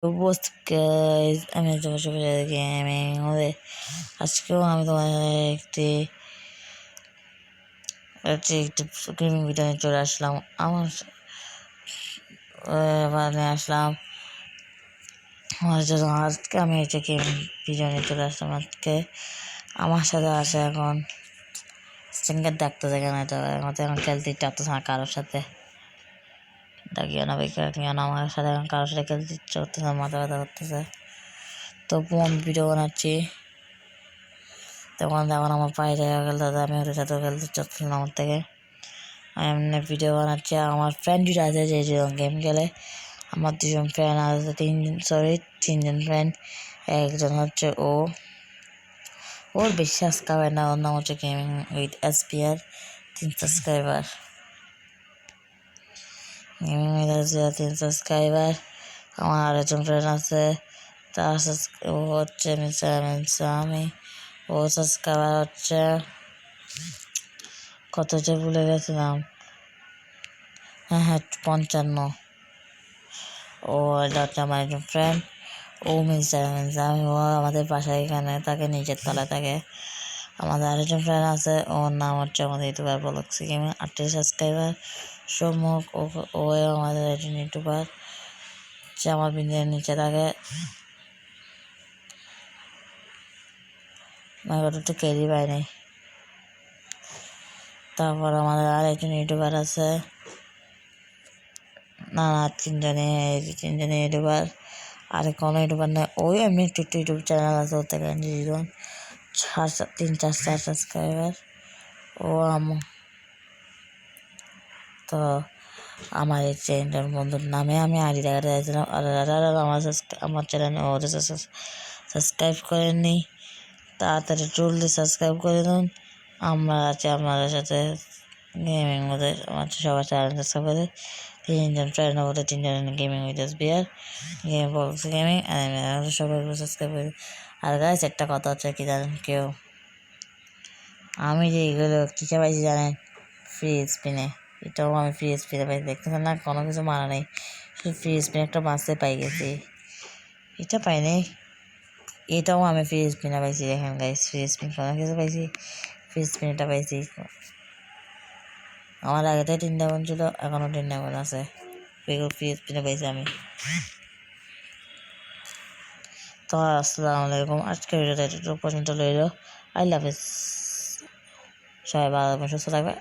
What's guys? আমি তোমার সাথে গেমিং হবে। আজকেও আমি তোমার একটি গেমিং ভিডিও নিয়ে চলে আসলাম। আমার জন্য আজকে আমি একটা গেমিং ভিডিও নিয়ে চলে আসলাম। আজকে আমার সাথে আছে এখন সিঙ্গার ডাকতে থাকে না, তো আমাদের এখন খেলতে ইচ্ছা হচ্ছে না কারোর সাথে। ডাকিও না বেকার না, আমার সাথে এখন কারোর সাথে খেলতে ইচ্ছা করতেছে, মাথা ব্যথা করতেছে। তো কোন ভিডিও বানাচ্ছি তখন আমার পায়ে জায়গা খেলতে হতো, আমি ওদের সাথেও খেলতে চাচ্ছিলাম আমার থেকে। আমি এমনি ভিডিও বানাচ্ছি। আমার ফ্রেন্ড দুটো আছে যে গেম খেলে। আমার দুজন ফ্রেন্ড আছে, তিনজন ফ্রেন্ড। একজন হচ্ছে ওর বেশি সাবস্ক্রাইবার না, ওর নাম হচ্ছে gaming with SPR 3 subscriber. Gaming with SPR 3 subscriber. আমার আরেকজন ফ্রেন্ড আছে, তার ও হচ্ছে আমি। ও সাবস্ক্রাইবার হচ্ছে কত যে ভুলে গেছিলাম, হ্যাঁ 55। ও এটা হচ্ছে আমার একজন ফ্রেন্ড, ও আমি। ও আমাদের বাসায় এখানে থাকে, নিচের তলায় থাকে। আমাদের আরেকজন ফ্রেন্ড আছে, ওর নাম হচ্ছে আমাদের ইউটিউবার বলক্সি গেমিং, 38 সাবস্ক্রাইবার। সম্মুখ ও আমাদের একজন ইউটিউবার, যে আমার বিন্দের নিচে থাকে। একটু ক্যারি পাই নাই। তারপর আমাদের আরেকজন ইউটিউবার আছে, না তিনজনে ইউটিউবার। আর কোনো ইউটিউবার নেই, ওই এমনি একটু ইউটিউব চ্যানেল আছে, ওর থেকে 3-4 সাবস্ক্রাইবার। তো আমার এই চ্যানেলের বন্ধুর নামে আমি আইডি দেখাতে চাইছিলাম। আর আমার চ্যানেলে ওদের সাবস্ক্রাইব করেননি, তাড়াতাড়ি জলদি সাবস্ক্রাইব করে দিন। আমরা আছি আপনাদের সাথে গেমিং মধ্যে, আমার সবার চ্যানেল সাবস্ক্রাইব করে 3জন ফ্রেন্ড মধ্যে 3জন গেমিং উইথ SBR গেমিং সবাই সাবস্ক্রাইব করে। আর গাইস একটা কথা হচ্ছে কি জানেন কেউ, আমি যে এগুলো কিসে পাইছি জানেন? ফ্রি স্পিনে। এটাও আমি ফ্রি স্পিনে পাইছি, দেখতেছেন না, কোনো কিছু মানা নেই, শুধু ফ্রি স্পিনে একটা বাসে পাই গেছি। এটা পাই নাই, এটাও আমি ফ্রি স্পিনে পাইছি। দেখেন গাইস, ফ্রি স্পিন কোনো কিছু পাইছি, ফ্রি স্পিন এটা পাইছি। আমার আগে থেকে 3 ডায়মন্ড ছিল, এখনও 3 ডায়মন্ড আছে, ফ্রি স্পিনে পাইছি আমি। তো আসসালামু আলাইকুম, আজকের ভিডিওটা এতটুকু পর্যন্ত রইল। আই লাভ ইউ, সবাই ভালো সুস্থ থাকবে।